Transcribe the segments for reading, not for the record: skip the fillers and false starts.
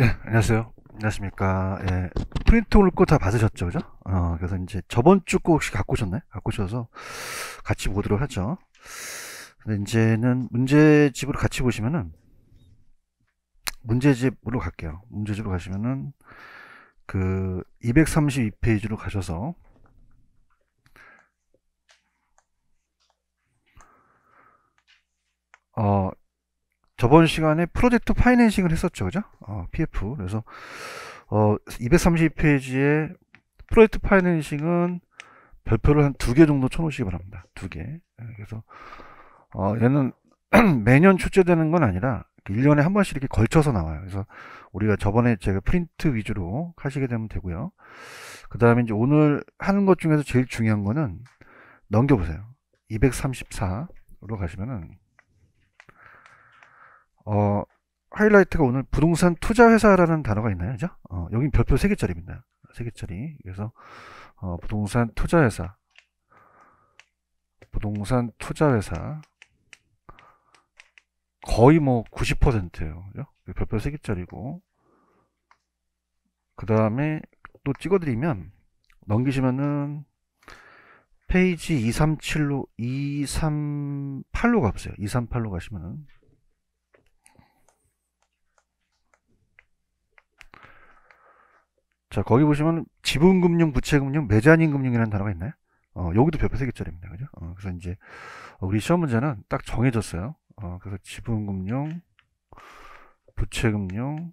예, 안녕하세요. 안녕하십니까. 예, 프린트 오늘 거 다 받으셨죠, 그죠? 그래서 이제 저번 주 거 혹시 갖고 오셨나요? 갖고 오셔서 같이 보도록 하죠. 근데 이제는 문제집으로 같이 보시면은, 문제집으로 갈게요. 문제집으로 가시면은, 그, 232페이지로 가셔서, 어, 저번 시간에 프로젝트 파이낸싱을 했었죠, 그죠? PF. 그래서, 232페이지에 프로젝트 파이낸싱은 별표를 한 두 개 정도 쳐놓으시기 바랍니다. 두 개. 그래서 얘는 매년 출제되는 건 아니라 1년에 한 번씩 이렇게 걸쳐서 나와요. 그래서 우리가 저번에 제가 프린트 위주로 하시게 되면 되고요. 그 다음에 이제 오늘 하는 것 중에서 제일 중요한 거는 넘겨보세요. 234로 가시면은 어, 하이라이트가 오늘 부동산 투자회사라는 단어가 있나요? 그죠? 여긴 별표 3개짜리입니다. 3개짜리. 그래서 부동산 투자회사, 부동산 투자회사 거의 뭐 90%예요. 별표 3개짜리고. 그 다음에 또 찍어드리면 넘기시면은 페이지 237로 238로 가보세요. 238로 가시면은 자 거기 보시면 지분금융, 부채금융, 메자닌금융이라는 단어가 있나요? 여기도 별표 3개짜리입니다. 그죠? 그래서 이제 우리 시험 문제는 딱 정해졌어요. 그래서 지분금융, 부채금융,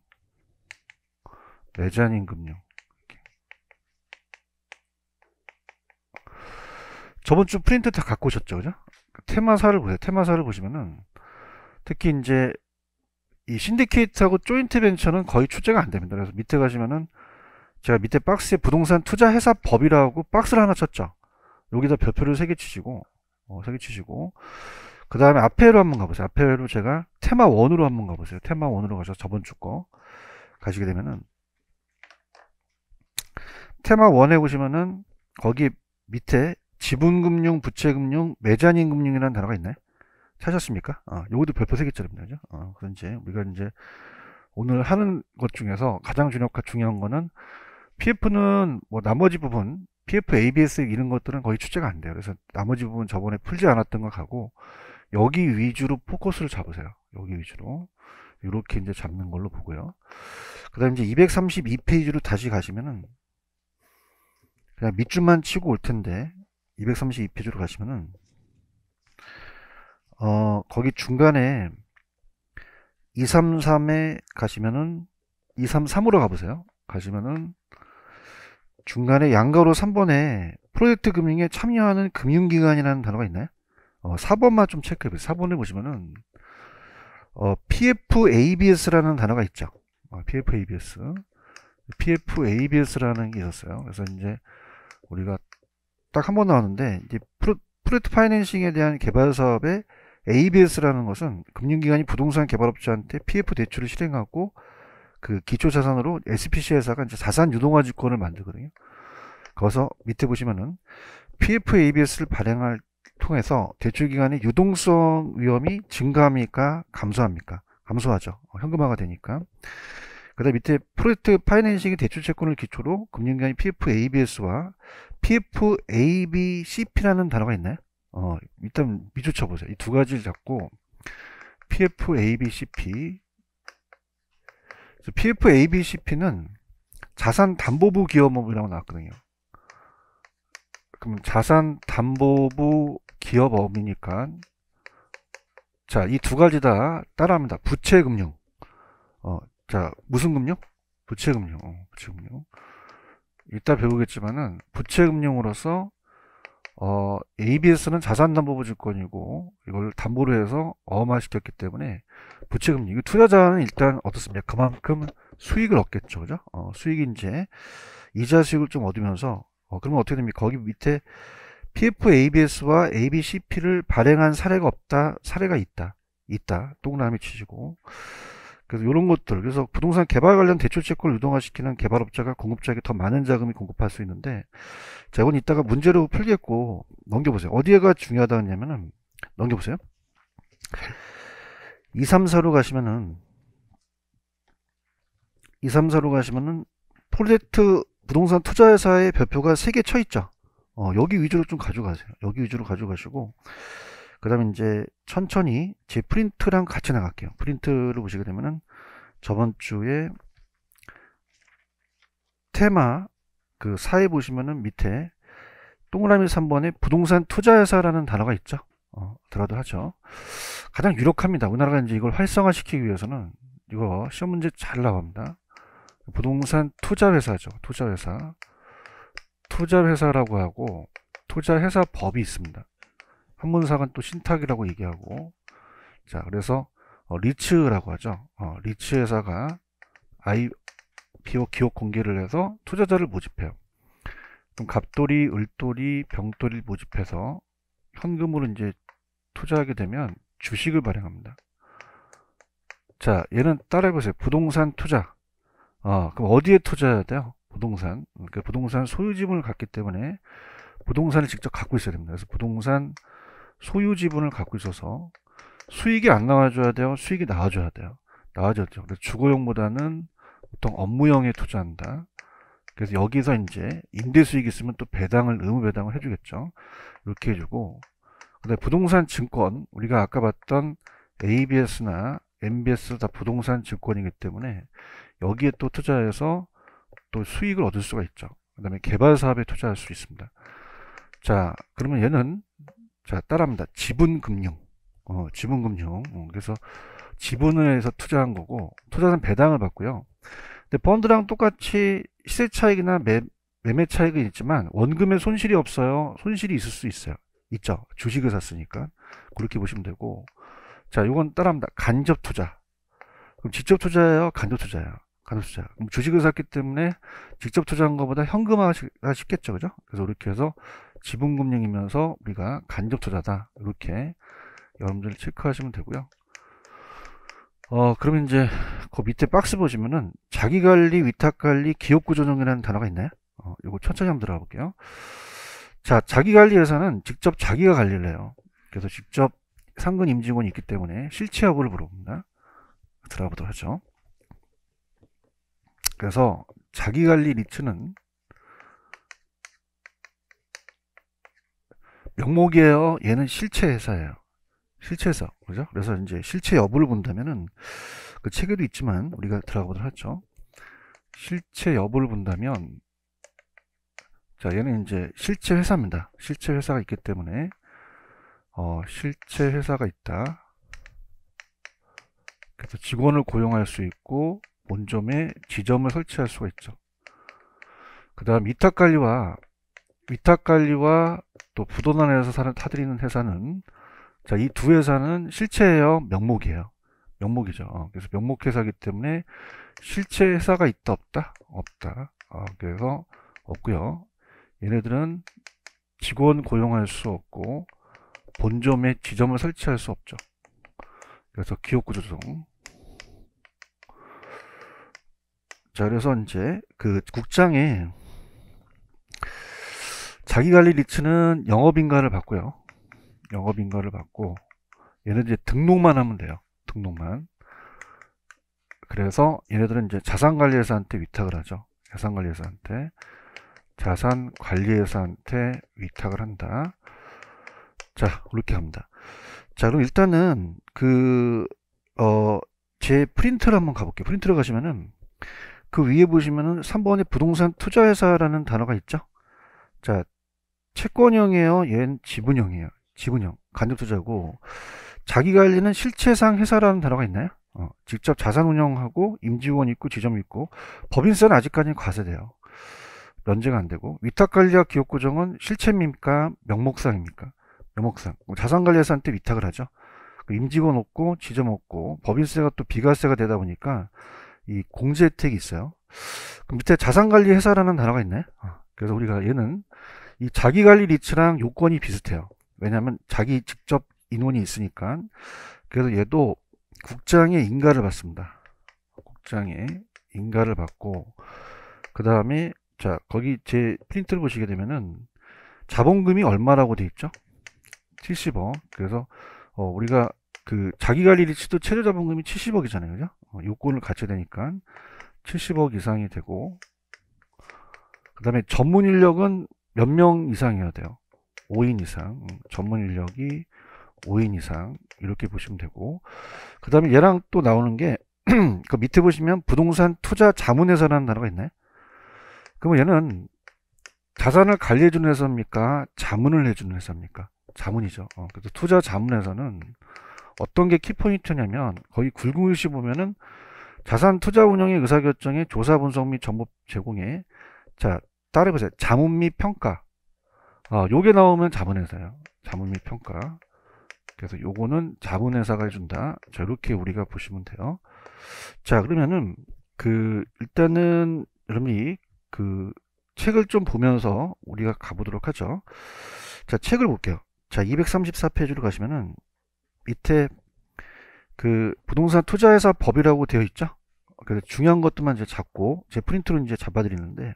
메자닌금융. 저번 주 프린트 다 갖고 오셨죠, 그죠? 테마사를 보세요. 테마사를 보시면은 특히 이제 이 신디케이트하고 조인트 벤처는 거의 출제가 안 됩니다. 그래서 밑에 가시면은 제가 밑에 박스에 부동산 투자 회사 법이라고 박스를 하나 쳤죠. 여기다 별표를 3개 치시고 3개 치시고 그 다음에 앞에로 한번 가보세요. 앞에로 제가 테마 1으로 한번 가보세요. 테마 1으로 가셔서 저번 주 거 가시게 되면은 테마 1에 보시면은 거기 밑에 지분금융, 부채금융, 메자닌금융이라는 단어가 있나요? 찾았습니까? 요것도 별표 3개짜리입니다. 그죠? 그래서 이제 우리가 이제 오늘 하는 것 중에서 가장 중요한 거는 PF는 뭐 나머지 부분 PF, ABS 이런 것들은 거의 출제가 안 돼요. 그래서 나머지 부분 저번에 풀지 않았던 거 가고 여기 위주로 포커스를 잡으세요. 여기 위주로 이렇게 이제 잡는 걸로 보고요. 그다음 이제 232페이지로 다시 가시면은 그냥 밑줄만 치고 올 텐데 232페이지로 가시면은 거기 중간에 233에 가시면은 233으로 가보세요. 가시면은 중간에 양가로 3번에 프로젝트 금융에 참여하는 금융기관이라는 단어가 있나요? 4번만 좀 체크해 보세요. 4번을 보시면은 PFABS라는 단어가 있죠. PFABS. PFABS라는 게 있었어요. 그래서 이제 우리가 딱 한 번 나왔는데 이제 프로젝트 파이낸싱에 대한 개발 사업에 ABS라는 것은 금융기관이 부동산 개발업자한테 PF 대출을 실행하고 그 기초자산으로 SPC 회사가 이제 자산 유동화지권을 만들거든요. 거기서 밑에 보시면은 PFABS를 발행할 통해서 대출기관의 유동성 위험이 증가합니까? 감소합니까? 감소하죠. 현금화가 되니까. 그 다음 밑에 프로젝트 파이낸싱의 대출 채권을 기초로 금융기관이 PFABS와 PFABCP라는 단어가 있나요? 일단 밑줄 쳐보세요. 이 두 가지를 잡고 PFABCP. PFABCP는 자산담보부 기업업이라고 나왔거든요. 그럼 자산담보부 기업업이니까 자, 이 두 가지 다 따라합니다. 부채금융. 자, 무슨 금융? 부채금융. 부채금융. 이따 배우겠지만은 부채금융으로서 ABS는 자산담보부 증권이고 이걸 담보로 해서 어음화시켰기 때문에 부채금융. 이거 투자자는 일단 어떻습니까? 그만큼 수익을 얻겠죠, 그죠? 수익이 이제 이자 수익을 좀 얻으면서 그러면 어떻게 됩니까? 거기 밑에 PFABS와 ABCP를 발행한 사례가 없다, 사례가 있다. 있다. 동그라미 치시고. 그래서 이런 것들. 그래서 부동산 개발 관련 대출 채권을 유동화시키는 개발업자가 공급자에게 더 많은 자금이 공급할 수 있는데, 자, 이건 이따가 문제로 풀겠고, 넘겨보세요. 어디에가 중요하다냐면은, 넘겨보세요. 2, 3, 4로 가시면은, 2, 3, 4로 가시면은 프로젝트 부동산 투자회사의 별표가 3개 쳐 있죠. 여기 위주로 좀 가져가세요. 여기 위주로 가져가시고, 그 다음에 이제 천천히 제 프린트랑 같이 나갈게요. 프린트를 보시게 되면은 저번 주에 테마 그 사에 보시면은 밑에 동그라미 3번에 부동산 투자회사라는 단어가 있죠. 들어도 하죠. 가장 유력합니다. 우리나라가 이제 이걸 활성화시키기 위해서는 이거 시험 문제 잘 나옵니다. 부동산 투자회사죠. 투자회사. 투자회사라고 하고 투자회사 법이 있습니다. 한문사관 또 신탁이라고 얘기하고, 자, 그래서 리츠라고 하죠. 리츠 회사가 IPO 기업 공개를 해서 투자자를 모집해요. 그럼 갑돌이, 을돌이, 병돌이를 모집해서 현금으로 이제 투자하게 되면 주식을 발행합니다. 자, 얘는 따라해보세요. 부동산 투자. 그럼 어디에 투자해야 돼요? 부동산. 그러니까 부동산 소유지분을 갖기 때문에 부동산을 직접 갖고 있어야 됩니다. 그래서 부동산 소유지분을 갖고 있어서 수익이 안 나와줘야 돼요? 수익이 나와줘야 돼요? 나와줬죠. 그래서 주거용보다는 보통 업무용에 투자한다. 그래서 여기서 이제 임대 수익이 있으면 또 배당을, 의무 배당을 해주겠죠. 이렇게 해주고, 근데 부동산 증권, 우리가 아까 봤던 ABS나 MBS 다 부동산 증권이기 때문에 여기에 또 투자해서 또 수익을 얻을 수가 있죠. 그 다음에 개발 사업에 투자할 수 있습니다. 자, 그러면 얘는, 자, 따라합니다. 지분금융. 지분금융. 그래서 지분을 해서 투자한 거고, 투자는 배당을 받고요. 근데 펀드랑 똑같이 시세 차익이나 매매 차익은 있지만 원금에 손실이 없어요. 손실이 있을 수 있어요. 있죠. 주식을 샀으니까. 그렇게 보시면 되고. 자, 이건 따라합니다. 간접 투자. 그럼 직접 투자예요? 간접 투자예요? 간접 투자. 그럼 주식을 샀기 때문에 직접 투자한 것보다 현금화가 쉽겠죠. 그죠? 그래서 이렇게 해서 지분금융이면서 우리가 간접 투자다. 이렇게 여러분들 체크하시면 되고요. 그러면 이제 그 밑에 박스 보시면은 자기관리, 위탁관리, 기업구조조정이라는 단어가 있나요? 이거 천천히 한번 들어가 볼게요. 자, 자기관리에서는 직접 자기가 관리를 해요. 그래서 직접 상근 임직원이 있기 때문에 실체 여부를 물어봅니다. 들어가 보도록 하죠. 그래서 자기관리 리츠는 명목이에요. 얘는 실체 회사예요. 실체 회사. 그죠? 그래서 이제 실체 여부를 본다면은 그 책에도 있지만 우리가 들어가 보도록 하죠. 실체 여부를 본다면, 자, 얘는 이제 실체 회사입니다. 실체 회사가 있기 때문에 실체 회사가 있다. 그래서 직원을 고용할 수 있고 본점에 지점을 설치할 수가 있죠. 그 다음 위탁관리와 또 부도난에서 타드리는 회사는, 자, 이 두 회사는 실체예요? 명목이에요? 명목이죠. 그래서 명목회사이기 때문에 실체 회사가 있다 없다? 없다. 그래서 없고요. 얘네들은 직원 고용할 수 없고 본점에 지점을 설치할 수 없죠. 그래서 기업구조조정. 자, 그래서 이제 그 국장에 자기관리 리츠는 영업인가를 받고요. 영업인가를 받고 얘네들 이제 등록만 하면 돼요. 등록만. 그래서 얘네들은 이제 자산관리회사한테 위탁을 하죠. 자산관리회사한테 위탁을 한다. 자, 이렇게 합니다. 자, 그럼 일단은 제 프린트를 한번 가볼게요. 프린트를 가시면은 그 위에 보시면은 3번에 부동산 투자회사라는 단어가 있죠. 자, 채권형이에요? 얘는 지분형이에요. 지분형. 간접투자고, 자기관리는 실체상 회사라는 단어가 있나요? 직접 자산 운영하고 임직원 있고 지점 있고, 법인세는 아직까지는 과세돼요. 면제가 안 되고, 위탁관리와 기업구조정은 실체입니까? 명목상입니까? 명목상. 자산관리회사한테 위탁을 하죠. 임직원 없고 지점 없고 법인세가 또 비과세가 되다 보니까 이 공제 혜택이 있어요. 그럼 밑에 자산관리회사라는 단어가 있네. 그래서 우리가 얘는 이 자기관리 리츠랑 요건이 비슷해요. 왜냐하면 자기 직접 인원이 있으니까. 그래서 얘도 국장의 인가를 받습니다. 국장의 인가를 받고, 그 다음에 자, 거기 제 프린트를 보시게 되면은 자본금이 얼마라고 돼 있죠? 70억. 그래서 우리가 그 자기관리 리츠도 최저 자본금이 70억이잖아요. 그죠? 요건을 갖춰야 되니까 70억 이상이 되고, 그 다음에 전문 인력은 몇 명 이상이어야 돼요? 5인 이상. 전문 인력이 5인 이상 이렇게 보시면 되고, 그 다음에 얘랑 또 나오는 게 그 밑에 보시면 부동산 투자 자문회사라는 단어가 있네. 그러면 얘는 자산을 관리해주는 회사입니까? 자문을 해주는 회사입니까? 자문이죠. 그래서 투자 자문회사는 어떤 게 키포인트냐면, 거기 굵은 글씨 보면은 자산 투자 운영의 의사결정에 조사 분석 및 정보 제공에, 자 따라해보세요. 자문 및 평가. 요게 나오면 자문회사예요. 자문 및 평가. 그래서 요거는 자문회사가 해준다. 자, 이렇게 우리가 보시면 돼요. 자, 그러면은 일단은 여러분이 책을 좀 보면서 우리가 가보도록 하죠. 자, 책을 볼게요. 자, 234페이지로 가시면은 밑에 부동산 투자회사 법이라고 되어 있죠. 그래서 중요한 것들만 이제 잡고 제 프린트로 이제 잡아드리는데,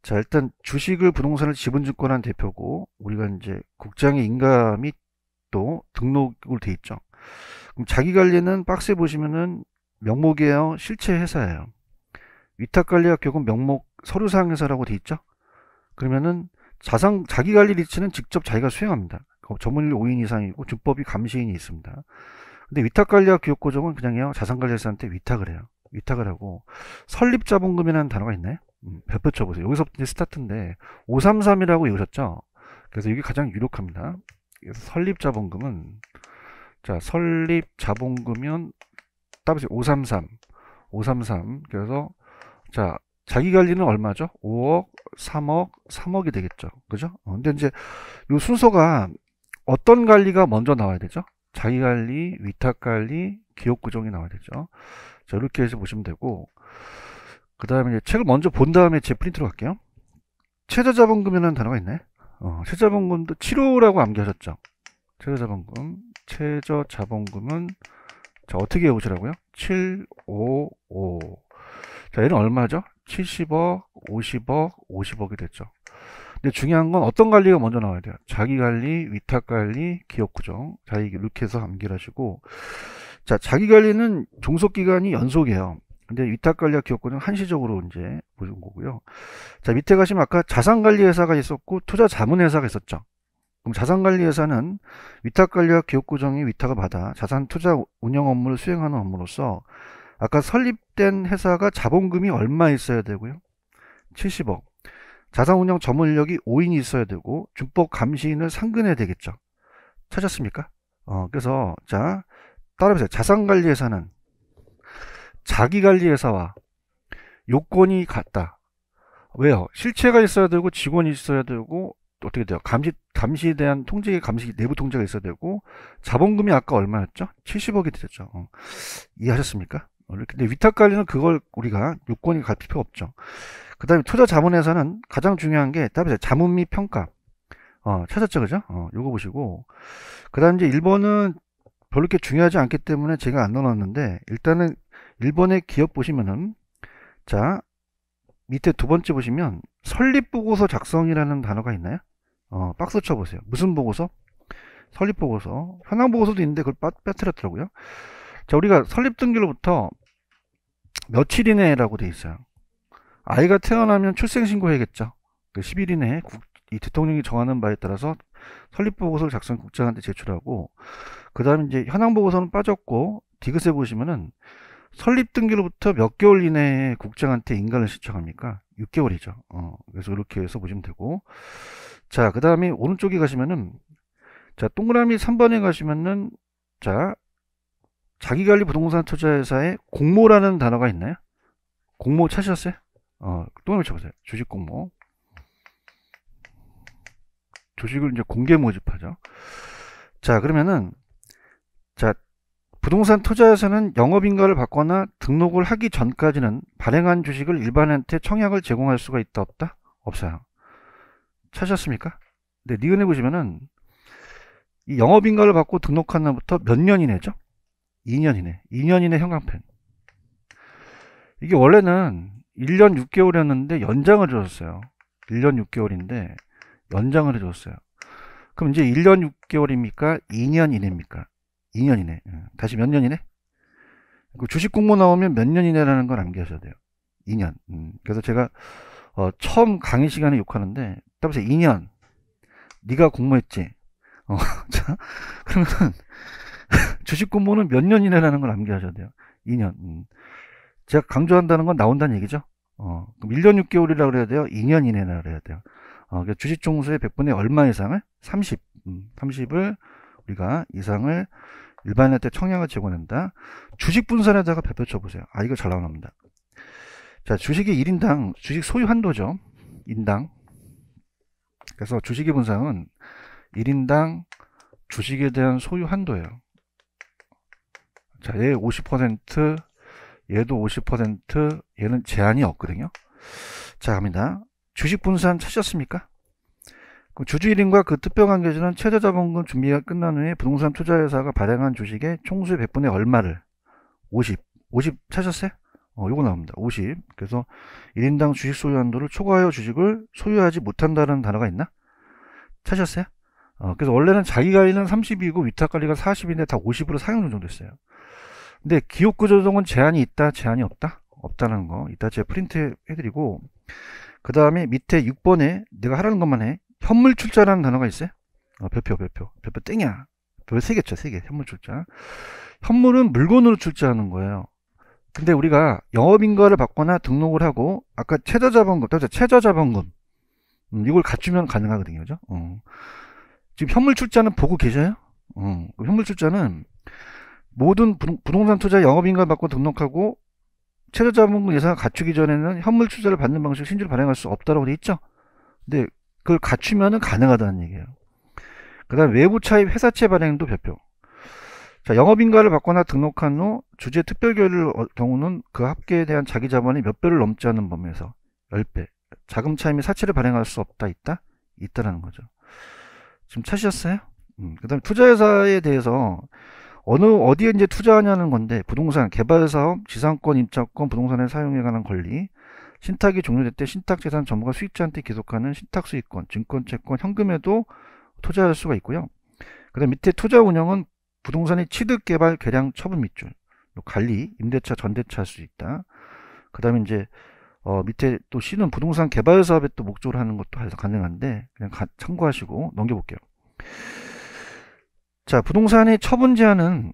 자, 일단 주식을 부동산을 지분증권한 대표고, 우리가 이제 국장의 인감이 또 등록으로 돼 있죠. 그럼 자기관리는 박스에 보시면은 명목이에요, 실체 회사예요. 위탁관리와 교금 명목 서류상 회사라고 돼 있죠. 그러면은 자기관리 리츠는 직접 자기가 수행합니다. 전문인력 5인 이상이고 준법이 감시인이 있습니다. 근데 위탁관리와 기업고정은 그냥요, 자산관리회사한테 위탁을 해요. 위탁을 하고, 설립자본금이라는 단어가 있네. 별표 쳐보세요. 여기서부터 이제 스타트인데 533이라고 외우셨죠. 그래서 이게 가장 유력합니다. 그래서 설립자본금은, 자, 설립자본금은 따보세요. 533. 그래서 자, 자기관리는 얼마죠? 5억, 3억, 3억이 되겠죠. 그죠? 근데 이제 이 순서가 어떤 관리가 먼저 나와야 되죠? 자기관리, 위탁관리, 기업구정이 나와야 되죠. 자, 이렇게 해서 보시면 되고, 그 다음에 이제 책을 먼저 본 다음에 제 프린트로 갈게요. 최저자본금이라는 단어가 있네. 최저자본금도 7호라고 암기하셨죠? 최저자본금은, 자, 어떻게 해보시라고요? 755. 자, 얘는 얼마죠? 70억, 50억, 50억이 됐죠. 근데 중요한 건 어떤 관리가 먼저 나와야 돼요? 자기관리, 위탁관리, 기업구정. 자, 이렇게 해서 암기를 하시고, 자, 자기관리는 종속기간이 연속이에요. 근데 위탁관리와 기업구정 한시적으로 이제 보는 거고요. 자, 밑에 가시면 아까 자산관리회사가 있었고 투자자문회사가 있었죠. 그럼 자산관리회사는 위탁관리와 기업구정이 위탁을 받아 자산투자 운영 업무를 수행하는 업무로서, 아까 설립된 회사가 자본금이 얼마 있어야 되고요? 70억. 자산운영 전문인력이 5인이 있어야 되고 준법 감시인을 상근해야 되겠죠. 찾았습니까? 그래서 자, 따라해보세요. 자산관리회사는 자기관리회사와 요건이 같다. 왜요? 실체가 있어야 되고 직원이 있어야 되고, 어떻게 돼요? 감시에 대한 통제, 감시 내부 통제가 있어야 되고, 자본금이 아까 얼마였죠? 70억이 되죠. 이해하셨습니까? 근데 위탁관리는 그걸 우리가 요건이 갈 필요 없죠. 그 다음에 투자자문회사는 가장 중요한 게 따라서 자문 및 평가. 찾았죠, 그죠? 요거 보시고, 그 다음 이제 1번은 별로 이렇게 중요하지 않기 때문에 제가 안 넣어놨는데, 일단은 1번의 기업 보시면은, 자, 밑에 두 번째 보시면 설립보고서 작성이라는 단어가 있나요? 박스 쳐보세요. 무슨 보고서? 설립보고서. 현황보고서도 있는데 그걸 빼뜨렸더라고요. 자, 우리가 설립등기로부터 며칠 이내라고 돼 있어요. 아이가 태어나면 출생신고해야겠죠. 그 10일 이내에 이 대통령이 정하는 바에 따라서 설립보고서를 작성 국장한테 제출하고, 그 다음에 이제 현황보고서는 빠졌고, 디귿에 보시면은 설립등기로부터 몇 개월 이내에 국장한테 인가를 신청합니까? 6개월이죠. 그래서 이렇게 해서 보시면 되고, 자, 그 다음에 오른쪽에 가시면은, 자, 동그라미 3번에 가시면은, 자, 자기관리 부동산 투자회사에 공모라는 단어가 있나요? 공모 찾으셨어요? 동그라미 쳐보세요. 주식 공모. 주식을 이제 공개 모집하죠. 자, 그러면은, 자, 부동산 투자에서는 영업인가를 받거나 등록을 하기 전까지는 발행한 주식을 일반한테 청약을 제공할 수가 있다, 없다? 없어요. 찾으셨습니까? 네, 니은에 보시면은 이 영업인가를 받고 등록한 날부터 몇 년 이내죠? 2년 이내. 2년 이내 현황펜. 이게 원래는 1년 6개월이었는데 연장을 해줬어요. 1년 6개월인데 연장을 해줬어요. 그럼 이제 1년 6개월입니까? 2년 이내입니까? 2년 이내. 다시 몇 년 이내? 그 주식 공모 나오면 몇 년 이내라는 걸 암기하셔야 돼요. 2년. 그래서 제가 처음 강의 시간에 욕하는데 딱 보세요. 2년. 네가 공모했지. 자, 그러면 주식 공모는 몇 년 이내라는 걸 암기하셔야 돼요. 2년. 제가 강조한다는 건 나온다는 얘기죠. 그럼 1년 6개월이라고 그래야 돼요? 2년 이내라 그래야 돼요. 그러니까 주식 종수의 100분의 얼마 이상을? 30. 30을 우리가 이상을 일반인한테 청약을 제공한다. 주식 분산에다가 별표 쳐보세요. 이거 잘 나옵니다. 자, 주식의 1인당 주식 소유 한도죠. 인당. 그래서 주식의 분산은 1인당 주식에 대한 소유 한도예요. 자, 얘 50%, 얘도 50%, 얘는 제한이 없거든요. 자, 갑니다. 주식 분산 찾으셨습니까? 그럼 주주 1인과 그 특별관계자는 최저자본금 준비가 끝난 후에 부동산 투자회사가 발행한 주식의 총수의 100분의 얼마를 50 찾으셨어요? 요거 나옵니다. 50. 그래서 1인당 주식 소유 한도를 초과하여 주식을 소유하지 못한다는 단어가 있나? 찾으셨어요? 그래서 원래는 자기관리는 30이고 위탁관리가 40인데 다 50으로 사용 조정됐어요. 근데 기업구조조정은 제한이 있다, 제한이 없다? 없다는 거. 이따 제가 프린트 해드리고, 그 다음에 밑에 6번에 내가 하라는 것만 해. 현물출자라는 단어가 있어요. 별표 땡이야. 별표 3개죠, 3개. 현물출자. 현물은 물건으로 출자하는 거예요. 근데 우리가 영업인가를 받거나 등록을 하고, 아까 최저자본금, 이걸 갖추면 가능하거든요. 그죠? 지금 현물출자는 보고 계셔요? 현물출자는 모든 부동산 투자 영업인가 받고 등록하고 최저자본금 예산을 갖추기 전에는 현물출자를 받는 방식 신주를 발행할 수 없다라고 돼 있죠. 근데 그걸 갖추면은 가능하다는 얘기예요. 그 다음 외부 차입 회사채 발행도 별표. 자, 영업인가를 받거나 등록한 후 주재 특별결의를 경우는 그 합계에 대한 자기 자본이 몇 배를 넘지 않는 범위에서 10배. 자금 차입 및 사채를 발행할 수 없다, 있다? 있다라는 거죠. 지금 찾으셨어요? 그 다음에 투자회사에 대해서 어디에 이제 투자하냐는 건데, 부동산, 개발사업, 지상권, 임차권, 부동산의 사용에 관한 권리, 신탁이 종료될 때 신탁재산 전부가 수익자한테 기속하는 신탁수익권, 증권채권, 현금에도 투자할 수가 있고요. 그 다음 밑에 투자 운영은 부동산의 취득, 개발, 개량, 처분 밑줄, 관리, 임대차, 전대차 할 수 있다. 그 다음에 이제 밑에 또 C는 부동산 개발 사업에 또 목적으로 하는 것도 가능한데 그냥 참고하시고 넘겨볼게요. 자, 부동산의 처분 제한은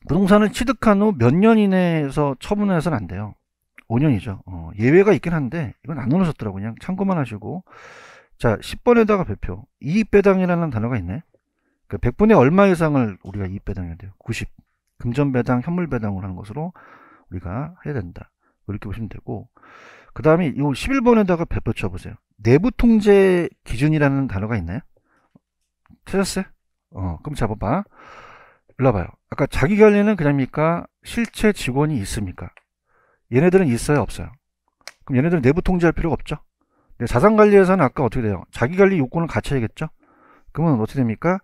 부동산을 취득한 후 몇 년 이내에서 처분해서는 안 돼요. 5년이죠. 예외가 있긴 한데 이건 안 넣으셨더라고요. 그냥 참고만 하시고. 자, 10번에다가 별표. 이익배당이라는 단어가 있네. 그 100분의 얼마 이상을 우리가 이익배당해야 돼요. 90. 금전배당, 현물배당을 하는 것으로 우리가 해야 된다. 이렇게 보시면 되고. 그 다음에 이 11번에다가 별표 쳐보세요. 내부통제 기준이라는 단어가 있나요? 찾았어요? 그럼 잡아봐. 일로 와봐요. 아까 자기관리는 그냥입니까? 실체 직원이 있습니까? 얘네들은 있어요, 없어요? 그럼 얘네들은 내부 통제할 필요가 없죠? 근데 자산관리에서는 아까 어떻게 돼요? 자기관리 요건을 갖춰야겠죠? 그러면 어떻게 됩니까?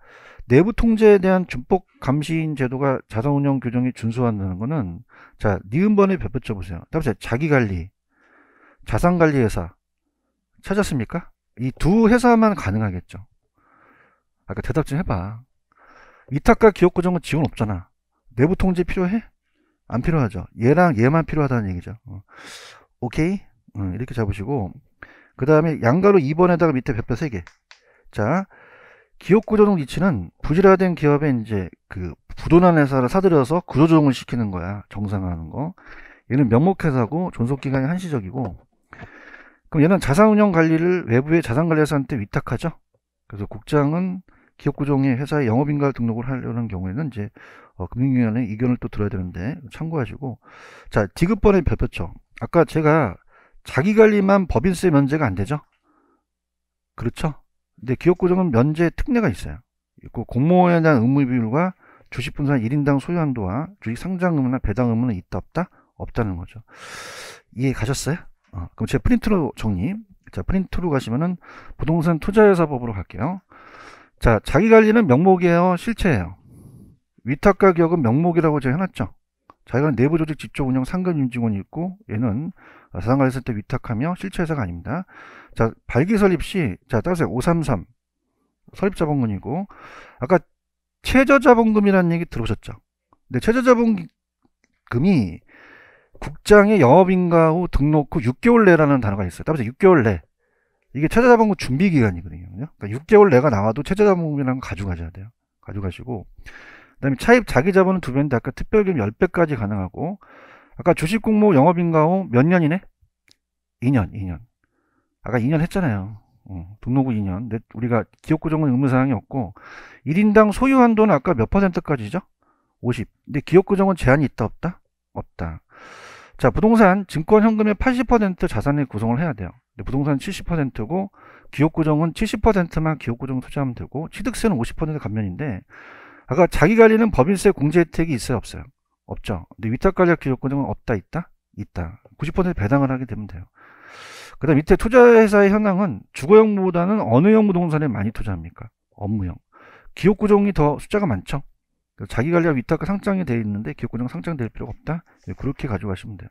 내부 통제에 대한 준법 감시인 제도가 자산운용 규정이 준수한다는 거는, 자, 니은번에 별표 쳐보세요. 답보세요. 자기관리, 자산관리회사 찾았습니까? 이 두 회사만 가능하겠죠. 아까 대답 좀 해봐. 위탁과 기업구조는 지원 없잖아. 내부 통제 필요해? 안 필요하죠. 얘랑 얘만 필요하다는 얘기죠. 오케이? 이렇게 잡으시고, 그 다음에 양가로 2번에다가 밑에 별표 3개. 자, 기업구조동 이치는 부실화된 기업에 이제 그 부도난 회사를 사들여서 구조조정을 시키는 거야. 정상화하는 거. 얘는 명목회사고 존속기간이 한시적이고, 그럼 얘는 자산운용 관리를 외부의 자산관리회사한테 위탁하죠. 그래서 국장은 기업구조의 회사의 영업인가 등록을 하려는 경우에는 이제 금융위원회 의견을 또 들어야 되는데 참고하시고. 자, 디귿번에 별표쳐. 아까 제가 자기관리만 법인세 면제가 안 되죠. 그렇죠. 근데 기업구조는 면제 특례가 있어요. 공모에 대한 의무 비율과 주식분산 1인당 소유 한도와 주식 상장 의무나 배당 의무는 있다 없다? 없다는 거죠. 이해 가셨어요? 그럼 제가 프린트로 정리. 자, 프린트로 가시면은 부동산 투자회사법으로 갈게요. 자, 자기관리는 명목이에요, 실체예요? 위탁과 기업은 명목이라고 제가 해놨죠. 자기가 내부조직 직접 운영 상근임직원이 있고, 얘는 자산관리했을 때 위탁하며 실체회사가 아닙니다. 자, 발기설립 시, 자, 따라서 533 설립자본금이고, 아까 최저자본금이라는 얘기 들어보셨죠? 근데 최저자본금 금이 국장의 영업인가 후 등록 후 6개월 내라는 단어가 있어요. 따라서 6개월 내. 이게 최저자본금 준비 기간이거든요. 그러니까 6개월 내가 나와도 최저자본금이라는 거 가져가셔야 돼요. 가져가시고, 그 다음에 차입 자기자본은 2배인데 아까 특별기금 10배까지 가능하고, 아까 주식공모 영업인가 후 몇 년이네? 2년. 아까 2년 했잖아요. 등록 후 2년. 근데 우리가 기업구조는 의무사항이 없고, 1인당 소유 한도는 아까 몇 %까지죠? 50. 근데 기업구조는 제한이 있다, 없다? 없다. 자, 부동산, 증권, 현금의 80% 자산을 구성을 해야 돼요. 근데 부동산 70%고, 기업구조는 70%만 기업구조는 투자하면 되고, 취득세는 50% 감면인데, 아까 자기관리는 법인세 공제 혜택이 있어요, 없어요? 없죠. 근데 위탁관리와 기업구조는 없다, 있다? 있다. 90% 배당을 하게 되면 돼요. 그 다음 밑에 투자회사의 현황은 주거용보다는 어느 형 부동산에 많이 투자합니까? 업무형. 기업구조이 더 숫자가 많죠. 자기관리와 위탁과 상장이 되어 있는데 기업구조는 상장될 필요가 없다. 그렇게 가져가시면 돼요.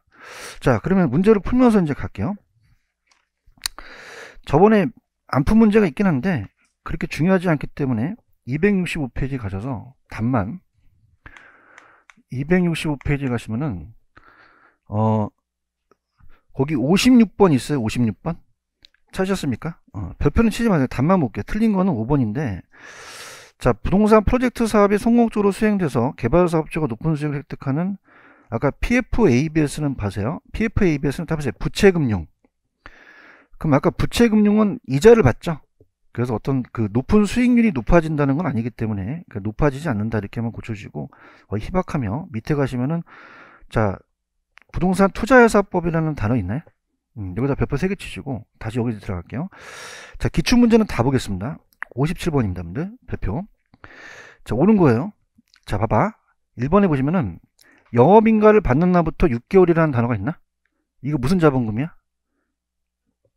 자, 그러면 문제를 풀면서 이제 갈게요. 저번에 안 푼 문제가 있긴 한데 그렇게 중요하지 않기 때문에 265페이지 가셔서 답만 265페이지 가시면은 거기 56번 있어요. 56번 찾으셨습니까? 별표는 치지 마세요. 답만 볼게요. 틀린 거는 5번인데, 자, 부동산 프로젝트 사업이 성공적으로 수행돼서 개발사업주가 높은 수익을 획득하는, 아까 PFABS는 봐세요. PFABS는 답하세요. 부채금융. 그럼 아까 부채금융은 이자를 받죠. 그래서 어떤 그 높은 수익률이 높아진다는 건 아니기 때문에 높아지지 않는다 이렇게 하면 고쳐지고, 거의 희박하며 밑에 가시면은, 자, 부동산 투자회사법이라는 단어 있나요? 여기다 별표 3개 치시고 다시 여기 들어갈게요. 자, 기출문제는 다 보겠습니다. 57번입니다. 여러분들 별표. 자, 오는 거예요. 자, 봐봐. 1번에 보시면은 영업인가를 받는 날부터 6개월이라는 단어가 있나? 이거 무슨 자본금이야?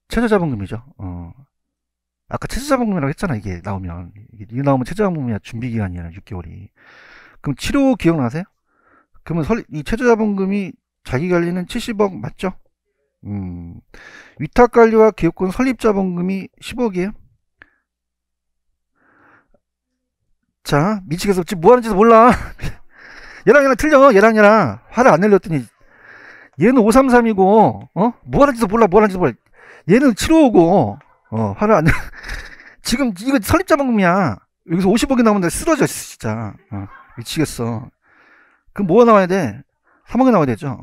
최저자본금이죠. 아까 최저자본금이라고 했잖아. 이게 나오면 최저자본금이야. 준비기간이야. 6개월이. 그럼 치료 기억나세요? 그러면 이 최저자본금이 자기관리는 70억 맞죠? 위탁관리와 기업권 설립자본금이 10억이에요. 자, 미치겠어. 지금 뭐하는지도 몰라. 얘랑 틀려. 얘랑 화를 안 내렸더니 얘는 533이고 뭐하는지도 몰라. 얘는 755고 화를 안 내. 지금 이거 설립자본금이야. 여기서 50억이 나오면 쓰러져 진짜. 미치겠어. 그럼 뭐가 나와야 돼? 3억이 나와야 되죠.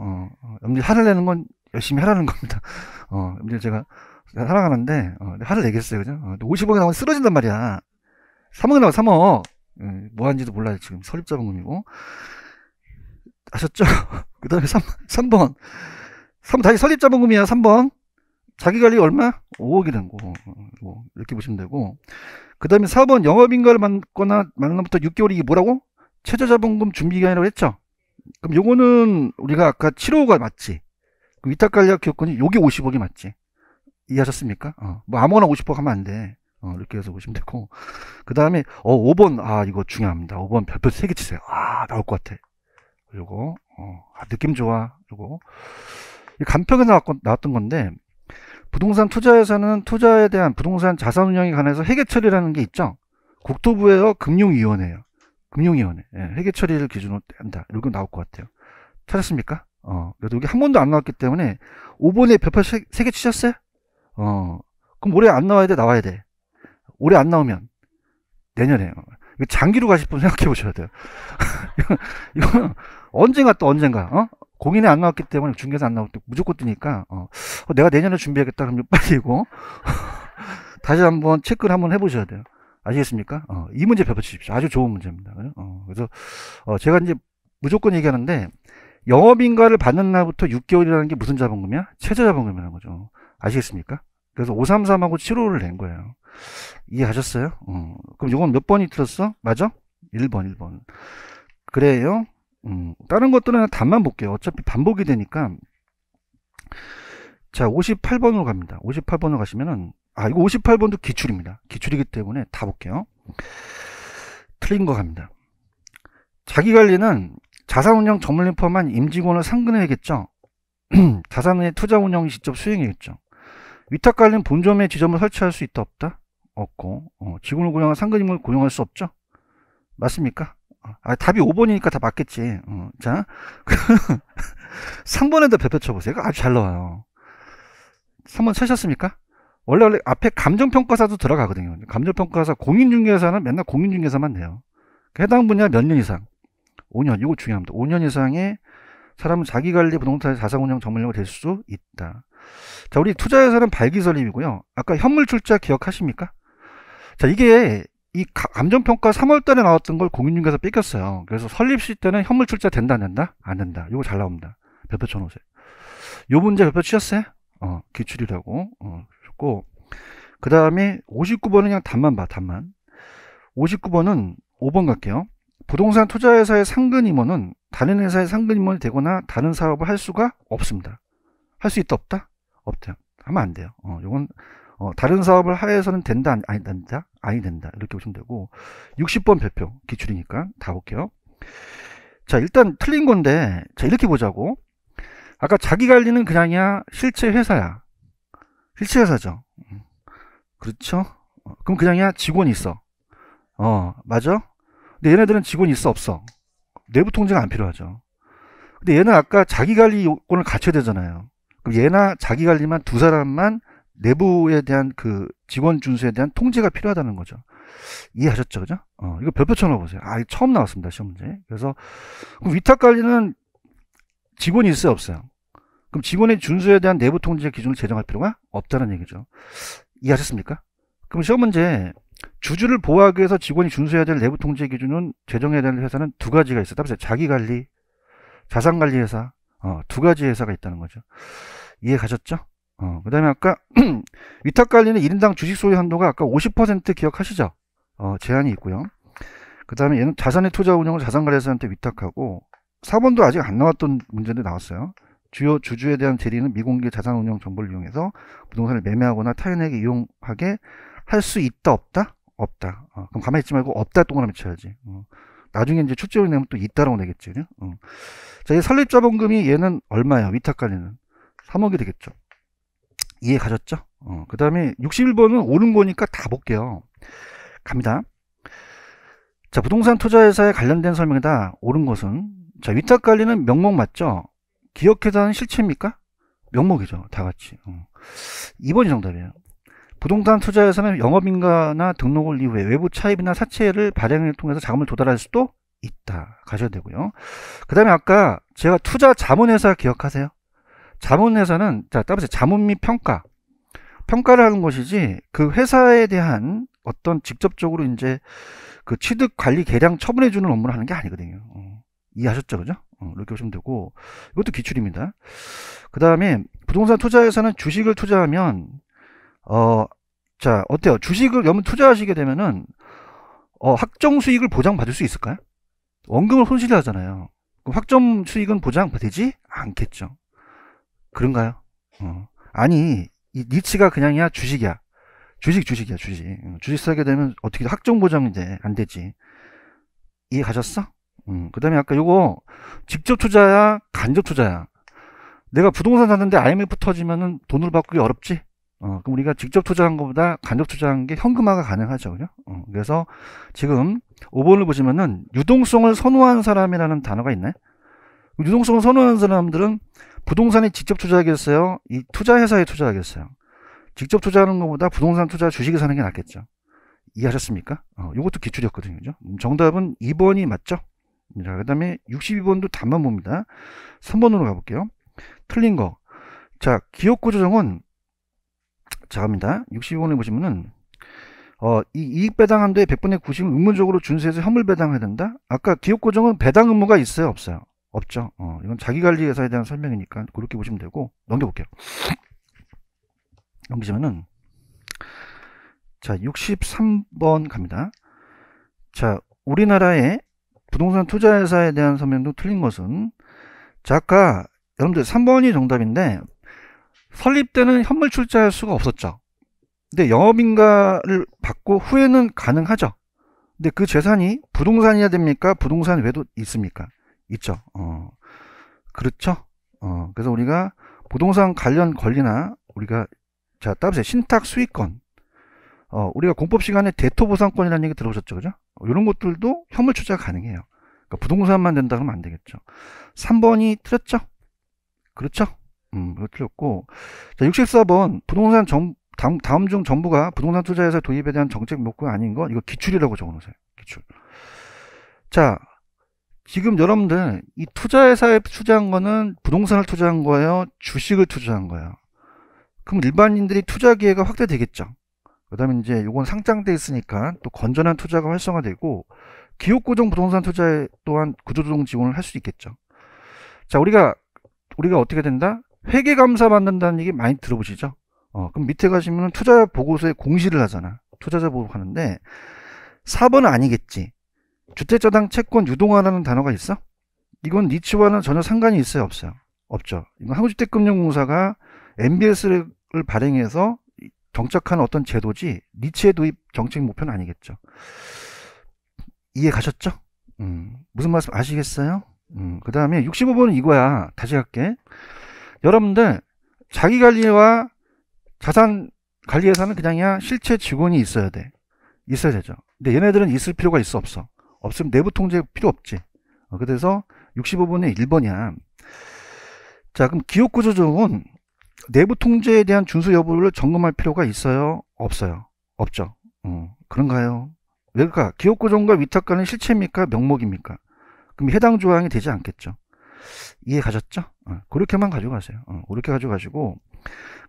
여러분들 화를 내는 건 열심히 하라는 겁니다. 여러분들 제가 사랑하는데 화를 내겠어요. 그죠? 50억이 나오면 쓰러진단 말이야. 3억이 나와 3억. 뭐 하는지도 몰라요. 지금 설립자본금이고. 아셨죠? 그 다음에 3번. 3 다시 설립자본금이야. 3번. 자기관리 얼마? 5억이라는 거. 이렇게 보시면 되고. 그 다음에 4번 영업인가를 받거나 만나부터 6개월이 이게 뭐라고? 최저자본금 준비기간이라고 했죠? 그럼 요거는 우리가 아까 7호가 맞지? 위탁관리와 기업권이 요게 50억이 맞지? 이해하셨습니까? 뭐 아무거나 50억 하면 안 돼. 이렇게 해서 보시면 되고. 그 다음에 5번 이거 중요합니다. 5번 별표 3개 치세요. 나올 것 같아. 요거 느낌 좋아. 요거 간평에 나왔던 건데, 부동산 투자에서는 투자에 대한 부동산 자산 운영에 관해서 회계 처리라는 게 있죠. 국토부에요. 금융위원회예요. 금융위원회. 회계 처리를 기준으로 한다. 이렇게 나올 것 같아요. 찾았습니까? 그래도 여기 한 번도 안 나왔기 때문에 5번에 별표 3개 치셨어요? 그럼 올해 안 나와야 돼? 나와야 돼? 올해 안 나오면 내년에. 장기로 가실 분 생각해 보셔야 돼요. 이거 언젠가 또 언젠가 공인에 안 나왔기 때문에 중개에서 안 나올 때 무조건 뜨니까 내가 내년에 준비하겠다 그러면 빨리 이거 다시 한번 체크를 한번 해보셔야 돼요. 아시겠습니까? 이 문제 별표 치십시오. 아주 좋은 문제입니다. 그래서 제가 이제 무조건 얘기하는데, 영업인가를 받는 날부터 6개월이라는 게 무슨 자본금이야? 최저자본금이라는 거죠. 아시겠습니까? 그래서 533하고 7호를 낸 거예요. 이해하셨어요? 그럼 이건 몇 번이 틀었어? 맞아? 1번. 그래요? 다른 것들은 답만 볼게요. 어차피 반복이 되니까. 자, 58번으로 갑니다. 58번으로 가시면은, 이거 58번도 기출입니다. 기출이기 때문에 다 볼게요. 틀린 거 갑니다. 자기관리는 자산운영 전문을 포함한 임직원을 상근해야겠죠. 자산의 투자운영이 직접 수행해야겠죠. 위탁관리는 본점에 지점을 설치할 수 있다 없다? 없고. 직원을 고용한 상근임을 고용할 수 없죠. 맞습니까? 답이 5번이니까 다 맞겠지. 자, 3번에다 별표 쳐보세요. 이거 아주 잘 나와요. 3번 찾으셨습니까? 원래 앞에 감정평가사도 들어가거든요. 감정평가사 공인중개사는 맨날 공인중개사만 돼요. 해당 분야 몇 년 이상? 5년. 이거 중요합니다. 5년 이상의 사람은 자기관리 부동산 자산운용 전문가가 될 수 있다. 자, 우리 투자회사는 발기설립이고요. 아까 현물출자 기억하십니까? 자, 이게 이 감정평가 3월달에 나왔던 걸 공인중개사 뺏겼어요. 그래서 설립 시 때는 현물출자 된다 안 된다? 안 된다. 이거 잘 나옵니다. 별표 쳐놓으세요. 요 문제 별표 치셨어요? 기출이라고 줬고, 그 다음에 59번은 그냥 답만 봐. 답만. 59번은 5번 갈게요. 부동산 투자회사의 상근임원은 다른 회사의 상근임원이 되거나 다른 사업을 할 수가 없습니다. 할 수 있다 없다? 없대요. 하면 안 돼요. 요건 다른 사업을 하에서는 된다 아니 된다? 아니 된다. 이렇게 보시면 되고, 60번 별표 기출이니까 다 볼게요. 자, 일단 틀린 건데, 자, 이렇게 보자고. 아까 자기관리는 그냥이야 실체 회사야. 실체 회사죠. 그렇죠? 그럼 그냥이야 직원이 있어. 맞아? 근데 얘네들은 직원이 있어 없어? 내부 통제가 안 필요하죠. 근데 얘는 아까 자기관리 요건을 갖춰야 되잖아요. 그럼 얘나 자기관리만 두 사람만 내부에 대한 그 직원 준수에 대한 통제가 필요하다는 거죠. 이해하셨죠? 그죠? 이거 별표 쳐넣어보세요. 이거 처음 나왔습니다. 시험 문제. 그래서 그럼 위탁관리는 직원이 있어요 없어요? 그럼 직원의 준수에 대한 내부 통제 기준을 제정할 필요가 없다는 얘기죠. 이해하셨습니까? 그럼 시험 문제 주주를 보호하기 위해서 직원이 준수해야 될 내부 통제 기준은 제정해야 되는 회사는 두 가지가 있어요. 따라서 자기관리, 자산관리 회사, 두 가지 회사가 있다는 거죠. 이해 가셨죠? 그 다음에 아까 위탁관리는 1인당 주식 소유 한도가 아까 50% 기억하시죠? 제한이 있고요. 그 다음에 얘는 자산의 투자 운영을 자산관리사한테 위탁하고, 4번도 아직 안 나왔던 문제도 나왔어요. 주요 주주에 대한 재리는 미공개 자산 운영 정보를 이용해서 부동산을 매매하거나 타인에게 이용하게 할 수 있다 없다? 없다. 그럼 가만히 있지 말고 없다 동그라미 쳐야지. 나중에 이제 출제를 내면 또 있다라고 내겠지. 자, 이 설립자본금이 얘는 얼마예요? 위탁관리는 3억이 되겠죠. 이해 가셨죠? 그 다음에 61번은 옳은 거니까 다 볼게요. 갑니다. 자, 부동산 투자회사에 관련된 설명이다. 옳은 것은, 자, 위탁관리는 명목 맞죠? 기업회사는 하는 실체입니까? 명목이죠. 다 같이. 2번이 정답이에요. 부동산 투자회사는 영업인가나 등록을 이후에 외부 차입이나 사채를 발행을 통해서 자금을 도달할 수도 있다. 가셔야 되고요. 그 다음에 아까 제가 투자 자문회사 기억하세요? 자문회사는, 자, 따라서 자문 및 평가를 하는 것이지, 그 회사에 대한 어떤 직접적으로 이제 그 취득 관리 계량 처분해주는 업무를 하는 게 아니거든요. 이해하셨죠? 그죠? 이렇게 보시면 되고, 이것도 기출입니다. 그 다음에 부동산 투자회사는 주식을 투자하면, 자, 어때요? 주식을 여러분 투자하시게 되면은, 확정 수익을 보장받을 수 있을까요? 원금을 손실하잖아요. 그럼 확정 수익은 보장되지 않겠죠. 그런가요? 아니, 이 니치가 그냥이야 주식이야. 주식이야, 주식. 주식 사게 되면 어떻게 확정 보장이 돼? 안 되지. 이해 가셨어? 그 다음에 아까 요거 직접 투자야 간접 투자야. 내가 부동산 샀는데 IMF 터지면은 돈을 바꾸기 어렵지? 그럼 우리가 직접 투자한 것보다 간접 투자한 게 현금화가 가능하죠. 그죠? 그래서 지금 5번을 보시면은 유동성을 선호한 사람이라는 단어가 있네. 유동성을 선호하는 사람들은 부동산에 직접 투자하겠어요? 이 투자회사에 투자하겠어요? 직접 투자하는 것보다 부동산 투자 주식에 사는 게 낫겠죠. 이해하셨습니까? 이것도 기출이었거든요. 그죠? 정답은 2번이 맞죠? 자, 그 다음에 62번도 답만 봅니다. 3번으로 가볼게요. 틀린 거. 자, 기업구조정은, 자, 갑니다. 62번에 보시면은, 이 이익 배당 한도의 100분의 90을 의무적으로 준수해서 현물 배당해야 된다? 아까 기업구조정은 배당 의무가 있어요? 없어요? 없죠. 이건 자기관리회사에 대한 설명이니까 그렇게 보시면 되고, 넘겨볼게요. 넘기시면은, 자, 63번 갑니다. 자, 우리나라의 부동산 투자회사에 대한 설명도 틀린 것은, 자, 아까 여러분들 3번이 정답인데 설립 때는 현물 출자할 수가 없었죠. 근데 영업인가를 받고 후에는 가능하죠. 근데 그 재산이 부동산이어야 됩니까? 부동산 외도 있습니까? 있죠. 그렇죠. 그래서 우리가 부동산 관련 권리나 우리가, 자, 따라서 신탁 수익권, 우리가 공법 시간에 대토 보상권이라는 얘기 들어보셨죠? 그죠? 이런 것들도 현물 출자가 가능해요. 그러니까 부동산만 된다 그러면 안 되겠죠. 3번이 틀렸죠? 그렇죠? 이거 틀렸고. 자, 64번. 부동산 다음 중 정부가 부동산 투자회사 도입에 대한 정책 목표가 아닌 거, 이거 기출이라고 적어 놓으세요. 기출. 자, 지금 여러분들, 이 투자회사에 투자한 거는 부동산을 투자한 거예요? 주식을 투자한 거예요? 그럼 일반인들이 투자 기회가 확대되겠죠. 그 다음에 이제 요건 상장돼 있으니까 또 건전한 투자가 활성화되고, 기업고정 부동산 투자에 또한 구조조정 지원을 할 수 있겠죠. 자, 우리가 어떻게 된다? 회계감사 받는다는 얘기 많이 들어보시죠? 그럼 밑에 가시면 투자 보고서에 공시를 하잖아. 투자자 보고 하는데 4번은 아니겠지. 주택자당 채권 유동화라는 단어가 있어? 이건 니츠와는 전혀 상관이 있어요, 없어요? 없죠. 이건 한국주택금융공사가 MBS를 발행해서 정착한 어떤 제도지 니츠의 도입 정책 목표는 아니겠죠. 이해 가셨죠? 무슨 말씀 아시겠어요? 그 다음에 65번은 이거야. 다시 할게. 여러분들 자기관리와 자산관리회사는 그냥이야 실체 직원이 있어야 돼. 있어야 되죠. 근데 얘네들은 있을 필요가 있어, 없어? 없으면 내부 통제 필요 없지. 그래서 65번에 1번이야. 자, 그럼 기업구조조정은 내부 통제에 대한 준수 여부를 점검할 필요가 있어요, 없어요? 없죠. 그런가요? 왜 그럴까? 기업구조정과 위탁관은 실체입니까, 명목입니까? 그럼 해당 조항이 되지 않겠죠. 이해 가셨죠? 그렇게만 가져가세요. 그렇게 가져가시고,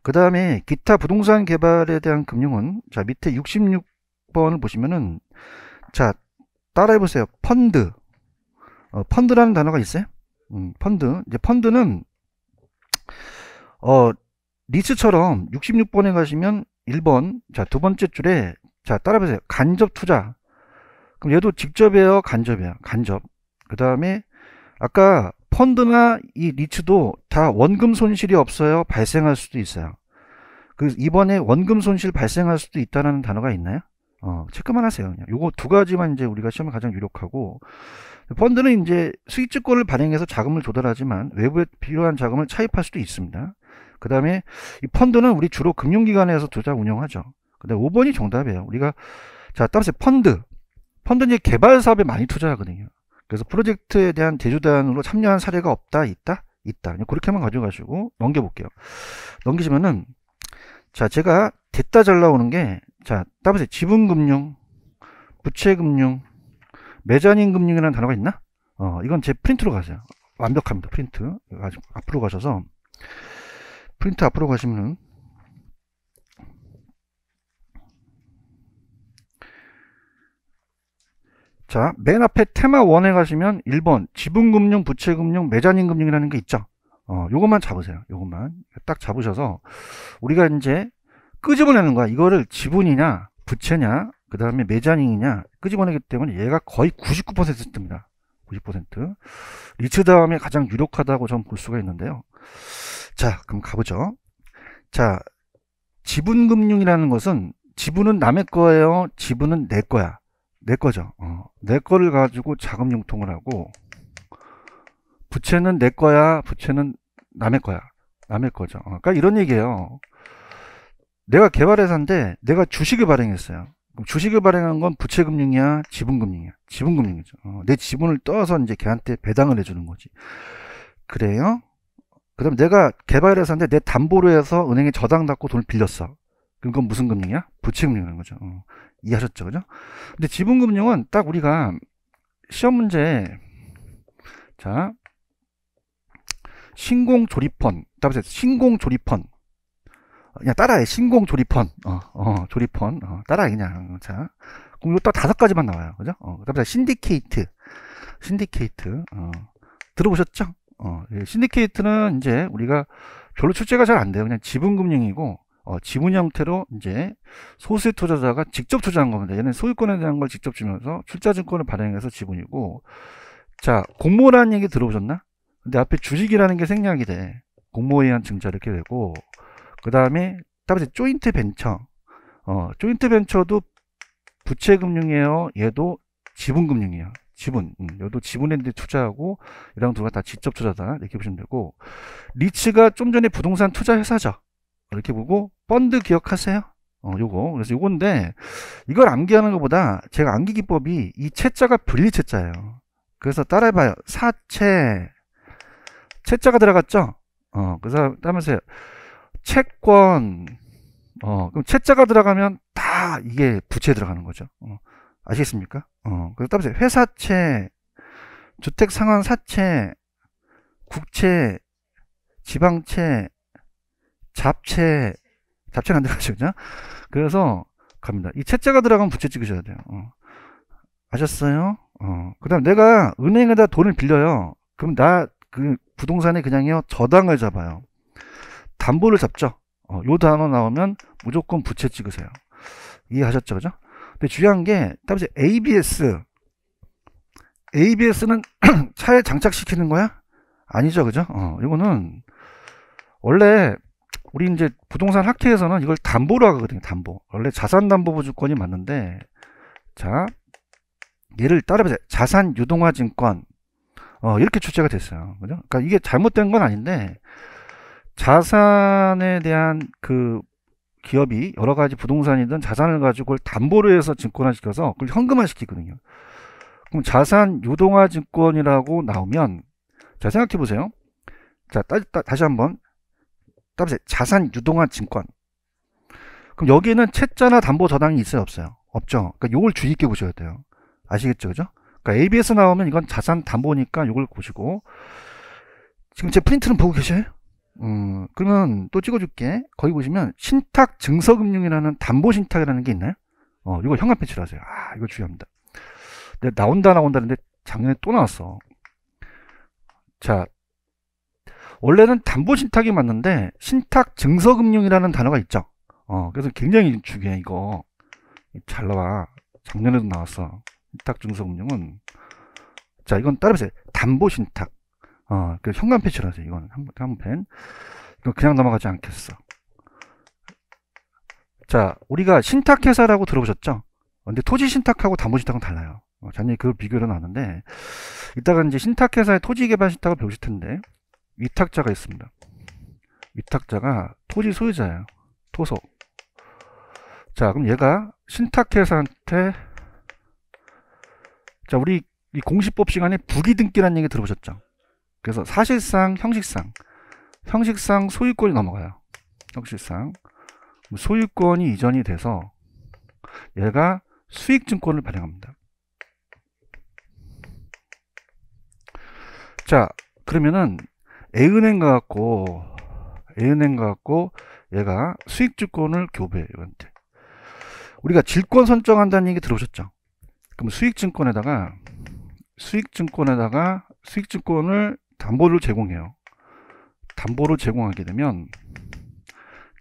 그 다음에 기타 부동산 개발에 대한 금융은, 자, 밑에 66번을 보시면은, 자, 따라해보세요. 펀드. 펀드라는 단어가 있어요? 펀드. 이제 펀드는, 리츠처럼 66번에 가시면 1번, 자, 두 번째 줄에, 자, 따라해보세요. 간접 투자. 그럼 얘도 직접이에요, 간접이에요? 간접. 그 다음에, 아까 펀드나 이 리츠도 다 원금 손실이 없어요? 발생할 수도 있어요. 그 이번에 원금 손실 발생할 수도 있다는 단어가 있나요? 체크만 하세요. 그냥 요거 두 가지만 이제 우리가 시험에 가장 유력하고, 펀드는 이제 수익증권을 발행해서 자금을 조달하지만 외부에 필요한 자금을 차입할 수도 있습니다. 그 다음에 이 펀드는 우리 주로 금융기관에서 투자 운영하죠. 근데 5번이 정답이에요. 우리가, 자, 따라서 펀드는 이제 개발 사업에 많이 투자하거든요. 그래서 프로젝트에 대한 대주단으로 참여한 사례가 없다, 있다? 있다. 그렇게만 가져가시고 넘겨볼게요. 넘기시면은, 자, 제가 됐다 잘 나오는 게, 자, 따보세요. 지분금융, 부채금융, 메자닌금융이라는 단어가 있나? 이건 제 프린트로 가세요. 완벽합니다. 프린트. 앞으로 가셔서, 프린트 앞으로 가시면은, 자, 맨 앞에 테마 1에 가시면 1번 지분금융, 부채금융, 메자닌금융이라는 게 있죠. 요것만 잡으세요. 요것만 딱 잡으셔서 우리가 이제 끄집어내는 거야. 이거를 지분이냐, 부채냐, 그 다음에 메자닌이냐 끄집어내기 때문에 얘가 거의 99% 뜹니다. 90%. 리츠 다음에 가장 유력하다고 저는 볼 수가 있는데요. 자, 그럼 가보죠. 자, 지분금융이라는 것은 지분은 남의 거예요, 지분은 내 거야. 내 거죠. 내 거를 가지고 자금 융통을 하고, 부채는 내 거야, 부채는 남의 거야. 남의 거죠. 그러니까 이런 얘기예요. 내가 개발회사인데 내가 주식을 발행했어요. 그럼 주식을 발행한 건 부채금융이야, 지분금융이야? 지분금융이죠. 내 지분을 떠서 이제 걔한테 배당을 해주는 거지. 그래요? 그 다음 내가 개발회사인데 내 담보로 해서 은행에 저당 받고 돈을 빌렸어. 그럼 그건 무슨 금융이야? 부채금융이라는 거죠. 이해하셨죠? 그죠? 근데 지분금융은 딱 우리가 시험 문제, 자, 신공조립펀, 따보세요. 신공조립펀. 그냥 따라해. 신공조립펀. 조립펀. 따라해, 그냥. 자. 그럼 이거 딱 5가지만 나와요. 그죠? 그 다음에 신디케이트. 들어보셨죠? 신디케이트는 이제 우리가 별로 출제가 잘 안 돼요. 그냥 지분금융이고, 지분 형태로 이제 소수의 투자자가 직접 투자한 겁니다. 얘는 소유권에 대한 걸 직접 주면서 출자증권을 발행해서 지분이고, 자, 공모라는 얘기 들어보셨나? 근데 앞에 주식이라는 게 생략이 돼. 공모에 의한 증자 이렇게 되고, 그 다음에 따라서 조인트 벤처. 조인트 벤처도 부채금융이에요. 얘도 지분금융이에요. 지분. 얘도 지분에 투자하고, 이랑 둘 다 직접 투자다. 이렇게 보시면 되고, 리츠가 좀 전에 부동산 투자 회사죠. 이렇게 보고, 펀드 기억하세요? 요거. 그래서 요건데, 이걸 암기하는 것보다 제가 암기 기법이 이 채자가 분리 채자예요. 그래서 따라해봐요. 사채, 채자가 들어갔죠? 그래서 따면서요. 채권, 그럼 채자가 들어가면 다 이게 부채에 들어가는 거죠. 아시겠습니까? 그래서 따면서요. 회사채, 주택상환사채, 국채, 지방채, 잡채는 안 들어가죠, 그죠? 그래서 갑니다. 이 채자가 들어가면 부채 찍으셔야 돼요. 아셨어요? 그 다음 내가 은행에다 돈을 빌려요. 그럼 그 부동산에 그냥요, 저당을 잡아요. 담보를 잡죠. 요 단어 나오면 무조건 부채 찍으세요. 이해하셨죠, 그죠? 근데 중요한 게, 따라서 ABS는 차에 장착시키는 거야? 아니죠, 그죠? 이거는 원래 우리 이제 부동산 학회에서는 이걸 담보로 하거든요. 담보. 원래 자산담보보증권이 맞는데, 자, 얘를 따라해보세요. 자산유동화증권. 이렇게 출제가 됐어요. 그죠? 그러니까 이게 잘못된 건 아닌데, 자산에 대한 그 기업이 여러 가지 부동산이든 자산을 가지고 그걸 담보로 해서 증권화시켜서 그걸 현금화시키거든요. 그럼 자산유동화증권이라고 나오면, 자, 생각해보세요. 자, 다시 한번. 따라서 자산유동화증권. 그럼 여기에는 채자나 담보 저당이 있어요, 없어요? 없죠. 그러니까 요걸 주의 있게 보셔야 돼요. 아시겠죠, 그죠? 그러니까 ABS 나오면 이건 자산 담보니까 요걸 보시고. 지금 제 프린트는 보고 계셔요? 그러면 또 찍어줄게. 거기 보시면 신탁 증서금융이라는 담보신탁이라는 게 있나요? 이거 현관 패치를 하세요. 이거 중요합니다. 내가 나온다는데 작년에 또 나왔어. 자, 원래는 담보신탁이 맞는데 신탁 증서금융이라는 단어가 있죠. 그래서 굉장히 중요해. 이거 잘 나와. 작년에도 나왔어. 신탁 증서금융은, 자, 이건 따라보세요. 담보신탁. 그 현관 패치를 하세요. 이건 한펜. 이거 그냥 넘어가지 않겠어. 자, 우리가 신탁회사라고 들어보셨죠? 근데 토지신탁하고 담보신탁은 달라요. 작년에 그걸 비교를 나왔는데, 이따가 이제 신탁회사의 토지개발신탁을 배우실 텐데, 위탁자가 있습니다. 위탁자가 토지 소유자예요. 토소. 자, 그럼 얘가 신탁회사한테, 자, 우리 이 공시법 시간에 부기등기라는 얘기 들어보셨죠? 그래서 사실상, 형식상 소유권이 넘어가요. 형식상 소유권이 이전이 돼서 얘가 수익증권을 발행합니다. 자, 그러면은 A은행과 갖고 얘가 수익증권을 교부해요. 이한테. 우리가 질권 선정한다는 얘기 들어보셨죠? 그럼 수익증권을 담보를 제공해요. 담보를 제공하게 되면,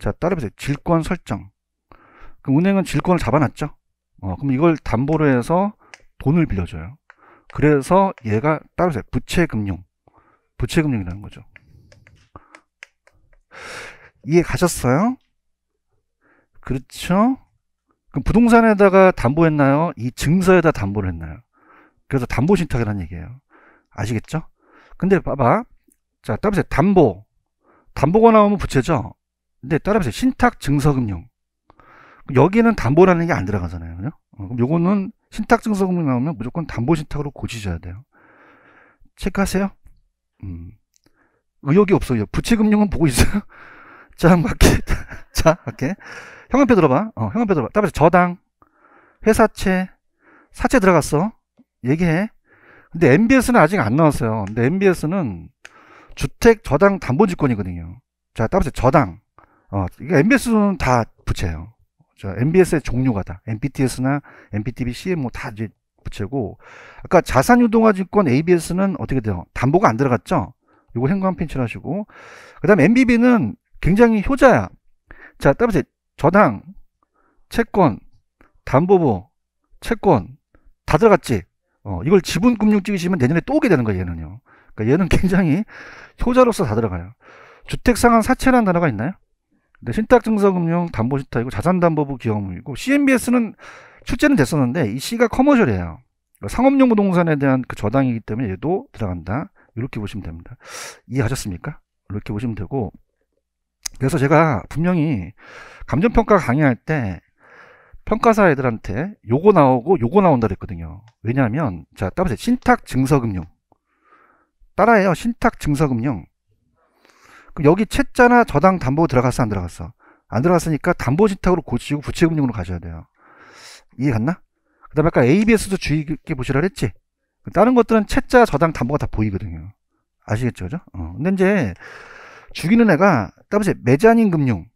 자, 따라보세요. 질권 설정. 그럼 은행은 질권을 잡아놨죠? 그럼 이걸 담보로 해서 돈을 빌려줘요. 그래서 얘가 따라보세요. 부채금융이라는 거죠. 이해 가셨어요? 그렇죠? 그럼 부동산에다가 담보했나요? 이 증서에다 담보를 했나요? 그래서 담보신탁이라는 얘기예요. 아시겠죠? 근데 봐봐. 자, 따라보세요. 담보가 나오면 부채죠? 근데 따라보세요. 신탁 증서금융. 여기는 담보라는 게 안 들어가잖아요. 그죠? 그럼 요거는 신탁 증서금융 나오면 무조건 담보신탁으로 고치셔야 돼요. 체크하세요. 의욕이 없어요. 부채금융은 보고 있어요. 자, 갈게. 형한표 들어봐. 따라서 저당, 회사채, 사채 들어갔어. 얘기해. 근데 MBS는 아직 안 나왔어요. 근데 MBS는 주택 저당 담보지권이거든요. 자, 따라서 저당. 이게 MBS는 다 부채예요. 자, MBS의 종류가 다. MPTS나 MPTB, CM 뭐 다 이제 부채고. 아까 자산유동화증권 ABS는 어떻게 돼요? 담보가 안 들어갔죠? 요거 행관 펜칠 하시고. 그 다음에 MBB는 굉장히 효자야. 자, 따라서 저당, 채권, 담보보, 채권 다 들어갔지. 이걸 지분금융 찍으시면 내년에 또 오게 되는 거예요, 얘는요. 그러니까 얘는 굉장히 효자로서 다 들어가요. 주택상환 사채라는 단어가 있나요? 근데 신탁증서금융, 담보신탁이고 자산담보부 기업이고, CMBS는 출제는 됐었는데 이 C가 커머셜이에요. 그러니까 상업용 부동산에 대한 그 저당이기 때문에 얘도 들어간다. 이렇게 보시면 됩니다. 이해하셨습니까? 이렇게 보시면 되고, 그래서 제가 분명히 감정평가 강의할 때 평가사 애들한테 요거 나오고 요거 나온다 그랬거든요. 왜냐하면 자 따보세요. 신탁 증서금융 따라해요. 신탁 증서금융. 그럼 여기 채자나 저당 담보 들어갔어 안 들어갔어? 안 들어갔으니까 담보신탁으로 고치고 부채금융으로 가셔야 돼요. 이해 갔나? 그 다음에 아까 ABS도 주의 깊게 보시라 그랬지? 다른 것들은 채자 저당 담보가 다 보이거든요. 아시겠죠? 그죠? 근데 이제 죽이는 애가 따보세요. 메자닌 금융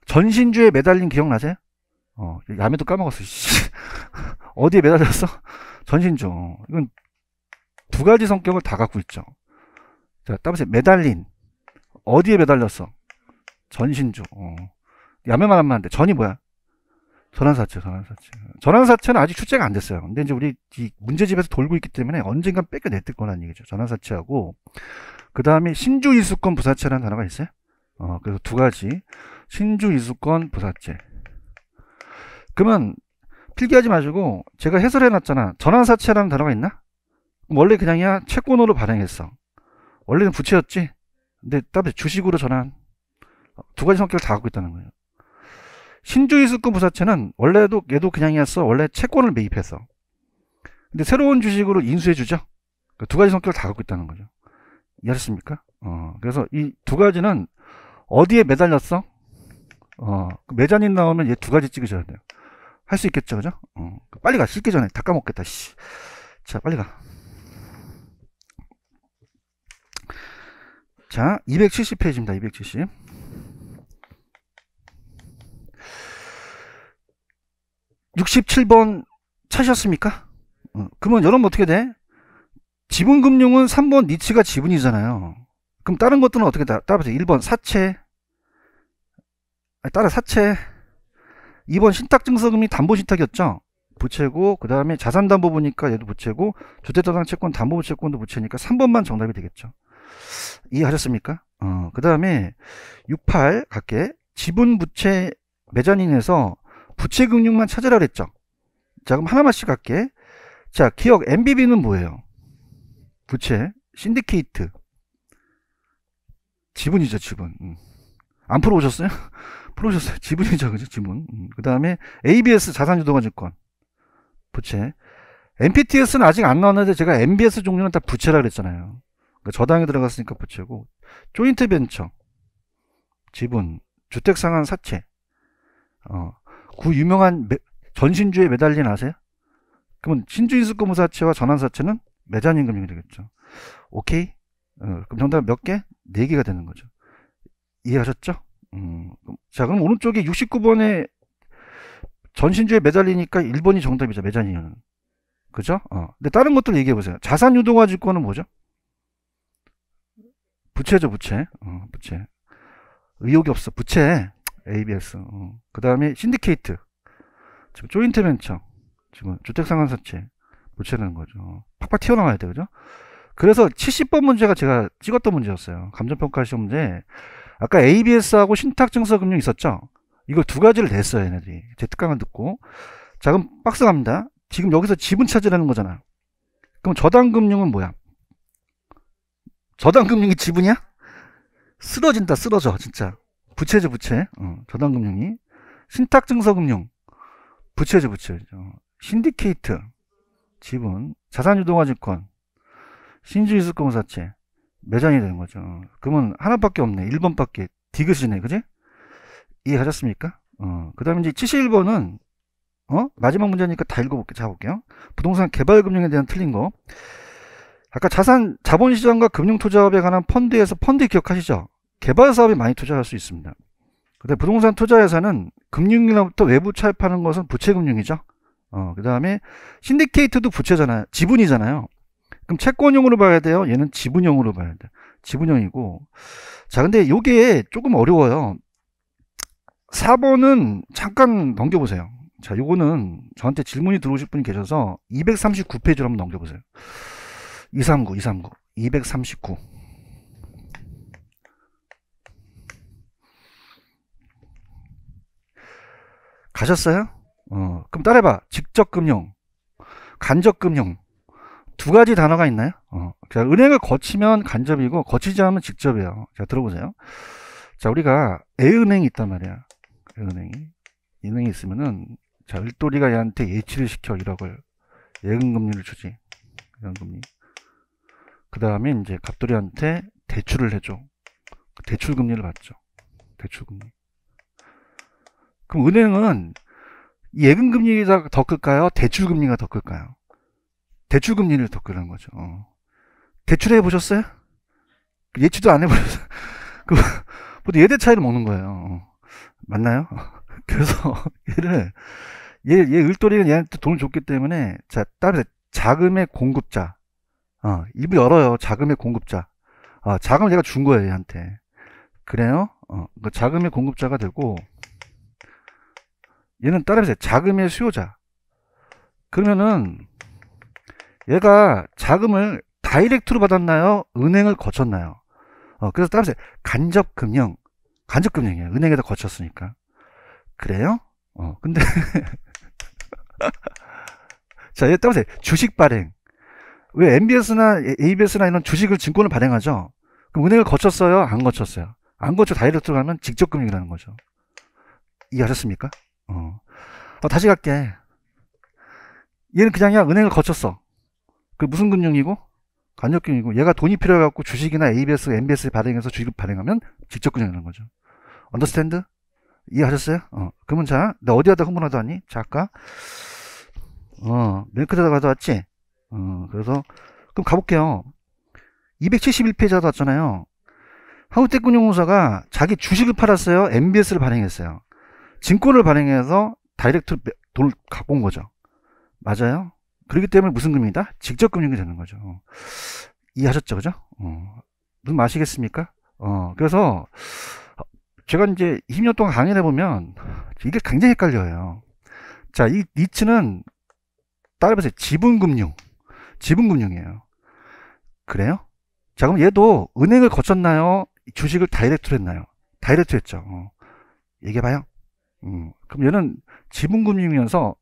전신주에 매달린 기억나세요? 야매도 까먹었어. 어디에 매달렸어? 전신주. 이건 두 가지 성격을 다 갖고 있죠. 자, 따보세요. 매달린. 어디에 매달렸어? 전신주. 야매만 하면 안 돼. 전이 뭐야? 전환사채. 전환사채는 아직 출제가 안 됐어요. 근데 이제 우리 이 문제집에서 돌고 있기 때문에 언젠간 뺏겨낼 거라는 얘기죠. 전환사채하고. 그 다음에 신주이수권 부사채라는 단어가 있어요. 그래서 두 가지. 신주이수권 부사채. 그러면 필기하지 마시고 제가 해설해 놨잖아. 전환사채라는 단어가 있나? 원래 그냥이야 채권으로 발행했어. 원래는 부채였지. 근데 따로 주식으로 전환. 두 가지 성격을 다 갖고 있다는 거예요. 신주이수권 부사채는 원래도 얘도 그냥이었어. 원래 채권을 매입했어. 근데 새로운 주식으로 인수해 주죠. 두 가지 성격을 다 갖고 있다는 거죠. 이해하셨습니까? 그래서 이 두 가지는 어디에 매달렸어? 매자닌 나오면 얘 두 가지 찍으셔야 돼요. 할 수 있겠죠, 그죠? 빨리 가. 씻기 전에 다 까먹겠다. 씨. 자, 빨리 가. 자, 270페이지입니다. 270. (67번) 찾으셨습니까? 그러면 여러분 어떻게 돼? 지분금융은 3번 니치가 지분이잖아요. 그럼 다른 것들은 어떻게 따라보세요. 1번 사채, 따라 사채. 2번 신탁증서금이 담보신탁이었죠. 부채고, 그 다음에 자산담보 보니까 얘도 부채고, 주택자산채권 담보부채권도 부채니까 3번만 정답이 되겠죠. 이해하셨습니까? 그 다음에 68 갈게. 지분부채 메자닌에서 부채금융만 찾으라 그랬죠. 자, 그럼 하나만씩 갈게. 자, 기억 MBB는 뭐예요? 부채, 신디케이트, 지분이죠, 지분. 안 풀어오셨어요? 풀어오셨어요. 지분이죠, 그죠? 지분. 그 다음에 ABS 자산유동화증권, 부채. MPTS는 아직 안 나왔는데 제가 MBS 종류는 다 부채라 그랬잖아요. 그러니까 저당이 들어갔으니까 부채고, 조인트 벤처, 지분, 주택상환 사채. 그 유명한 전신주에 매달린 아세요? 그러면 신주인수권 사채와 전환사채는 매자닌 금융이 되겠죠. 오케이? 그럼 정답 몇 개? 4개가 되는 거죠. 이해하셨죠? 자, 그럼 오른쪽에 69번에 전신주에 매달리니까 1번이 정답이죠. 매자닌은. 그죠? 근데 다른 것들 얘기해보세요. 자산유동화증권은 뭐죠? 부채죠, 부채. 부채. 의욕이 없어. 부채. ABS. 그 다음에 신디케이트. 지금 조인트 벤처. 지금 주택상환사채. 부채라는 거죠. 팍팍 튀어나와야 돼, 그죠? 그래서 70번 문제가 제가 찍었던 문제였어요. 감정평가 시험 문제. 아까 ABS하고 신탁증서금융 있었죠? 이걸 두 가지를 냈어요, 얘네들이. 제 특강을 듣고. 자, 그럼 박스 갑니다. 지금 여기서 지분 찾으라는 거잖아. 그럼 저당금융은 뭐야? 저당금융이 지분이야? 쓰러진다, 쓰러져, 진짜. 부채죠, 부채. 저당금융이. 신탁증서금융. 부채죠, 부채죠. 신디케이트. 지분. 자산유동화증권. 신주이수권사채. 매장이 되는 거죠. 그러면 하나밖에 없네. 1번밖에. 디귿이네, 그지? 이해하셨습니까? 그 다음에 이제 71번은, 마지막 문제니까 다 읽어볼게요. 잡아볼게요. 부동산 개발금융에 대한 틀린 거. 아까 자본시장과 금융투자업에 관한 펀드에서 펀드 기억하시죠? 개발사업에 많이 투자할 수 있습니다. 근데 부동산 투자회사는 금융이로부터 외부 차입하는 것은 부채금융이죠. 그 다음에 신디케이트도 부채잖아요. 지분이잖아요. 그럼 채권형으로 봐야 돼요? 얘는 지분형으로 봐야 돼. 지분형이고. 자, 근데 요게 조금 어려워요. 4번은 잠깐 넘겨보세요. 자, 요거는 저한테 질문이 들어오실 분이 계셔서 239페이지로 한번 넘겨보세요. 239. 가셨어요? 그럼 따라해봐. 직접금융, 간접금융. 두 가지 단어가 있나요? 자, 은행을 거치면 간접이고, 거치지 않으면 직접이에요. 자, 들어보세요. 자, 우리가 A은행이 있단 말이야. A은행이. 은행이 있으면은, 자, 을돌이가 얘한테 예치를 시켜. 1억을. 예금금리를 주지. 예금금리. 그 다음에 이제 갑돌이한테 대출을 해줘. 대출금리를 받죠. 대출금리. 그럼 은행은 예금금리가 더 클까요? 대출금리가 더 클까요? 대출금리를 더 끄는 거죠. 대출해 보셨어요? 예치도 안 해보셨어요? 그, 보통 예대 차이를 먹는 거예요. 맞나요? 그래서 얘 을돌이는 얘한테 돈을 줬기 때문에, 자, 따라서 자금의 공급자. 입을 열어요. 자금의 공급자. 자금을 내가 준 거예요, 얘한테. 그래요? 그 자금의 공급자가 되고, 얘는 따라서 자금의 수요자. 그러면은, 얘가 자금을 다이렉트로 받았나요? 은행을 거쳤나요? 그래서 따라서 간접금융이에요. 은행에다 거쳤으니까. 그래요? 근데, 자, 얘 따라서 주식 발행. 왜 MBS나 ABS나 이런 주식을 증권을 발행하죠? 그럼 은행을 거쳤어요? 안 거쳤어요? 안 거쳐 다이렉트로 가면 직접금융이라는 거죠. 이해하셨습니까? 다시 갈게. 얘는 그냥이야. 은행을 거쳤어. 그 무슨 금융이고? 간접금융이고. 얘가 돈이 필요해갖고 주식이나 ABS, MBS 발행해서 주식을 발행하면 직접금융이라는 거죠. 언더스탠드? 이해하셨어요? 그러면 자, 나 어디에다 흥분하다 왔니? 자, 아까 멜크에다 가져왔지? 그래서 그럼 가볼게요. 271페이지 왔잖아요. 한국태권용무사가 자기 주식을 팔았어요. MBS를 발행했어요. 증권을 발행해서 다이렉트로 돈을 갖고 온 거죠. 맞아요? 그렇기 때문에 무슨 금융이다? 직접금융이 되는 거죠. 이해하셨죠? 그죠? 무슨 말 아시겠습니까? 그래서 제가 이제 20년 동안 강의를 해보면 이게 굉장히 헷갈려요. 자, 이 니츠는 따라해보세요. 지분금융이에요. 그래요? 자, 그럼 얘도 은행을 거쳤나요? 주식을 다이렉트로 했나요? 다이렉트 했죠. 얘기해봐요. 그럼 얘는 지분금융이면서,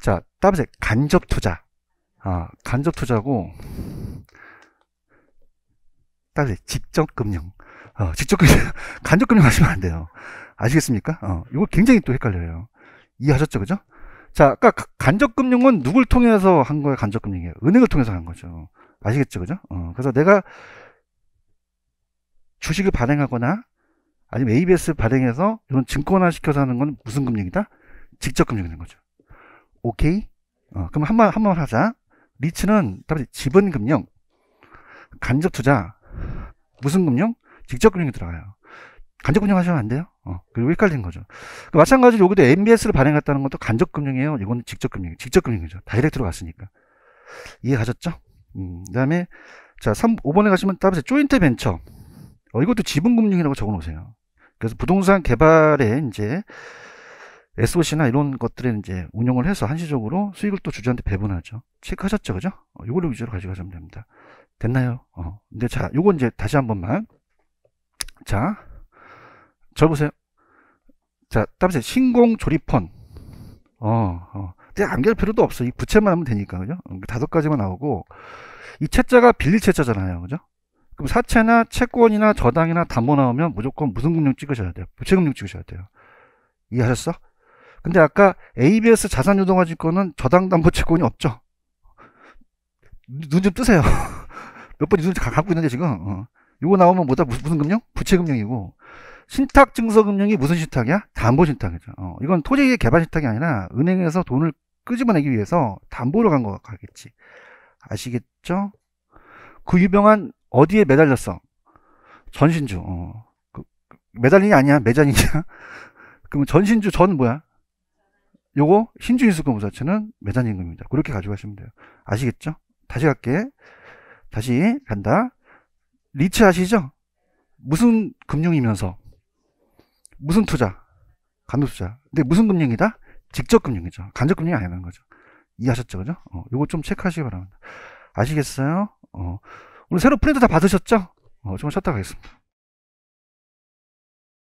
자, 따라해보세요. 간접투자. 간접투자고, 따라해보세요. 직접금융. 직접금융, 간접금융 하시면 안 돼요. 아시겠습니까? 이거 굉장히 또 헷갈려요. 이해하셨죠? 그죠? 자, 아까 간접금융은 누굴 통해서 한 거예요? 간접금융이에요. 은행을 통해서 한 거죠. 아시겠죠? 그죠? 그래서 내가 주식을 발행하거나 아니면 ABS 발행해서 이런 증권화 시켜서 하는 건 무슨 금융이다? 직접금융이 되는 거죠. 오케이? 그럼 한번 하자. 리츠는 따라서 지분금융, 간접투자, 무슨 금융? 직접금융이 들어가요. 간접금융 하시면 안 돼요? 그리고 헷갈린 거죠. 마찬가지로 여기도 MBS를 발행했다는 것도 간접금융이에요. 이건 직접금융이죠. 다이렉트로 갔으니까. 이해가셨죠? 그 다음에, 자, 5번에 가시면 따라서 조인트 벤처. 이것도 지분금융이라고 적어 놓으세요. 그래서 부동산 개발에 이제 SOC나 이런 것들에 이제 운용을 해서 한시적으로 수익을 또 주주한테 배분하죠. 체크하셨죠? 그죠? 요거를 위주로 가져가시면 됩니다. 됐나요? 근데 자, 요거 이제 다시 한 번만. 자, 저 보세요. 자, 따라서 신공조립펀. 근데 암기할 필요도 없어. 이 부채만 하면 되니까, 그죠? 5가지만 나오고, 이 채자가 빌릴 채자잖아요. 그죠? 그럼 사채나 채권이나 저당이나 담보 나오면 무조건 무슨 금융 찍으셔야 돼요? 부채금융 찍으셔야 돼요. 이해하셨어? 근데 아까 ABS 자산유동화증권은 저당 담보 채권이 없죠? 눈 좀 뜨세요. 몇 번 눈 갖고 있는데 지금. 이거 나오면 뭐다? 무슨 금융? 부채금융이고. 신탁증서금융이 무슨 신탁이야? 담보신탁이죠. 이건 토지 개발 신탁이 아니라 은행에서 돈을 끄집어내기 위해서 담보로 간 거 가겠지. 아시겠죠? 그 유명한 어디에 매달렸어? 전신주. 매달린이 아니야? 매장이냐? 그러면 전신주 전 뭐야? 요거 신주인수금 자체는 매장임금입니다. 그렇게 가져가시면 돼요. 아시겠죠? 다시 갈게. 다시 간다. 리츠 아시죠? 무슨 금융이면서 무슨 투자? 간접투자. 근데 무슨 금융이다? 직접금융이죠. 간접금융이 아니라는 거죠. 이해하셨죠? 그죠? 요거 좀 체크하시기 바랍니다. 아시겠어요? 오늘 새로 프린트 다 받으셨죠? 좀 쉬었다 가겠습니다.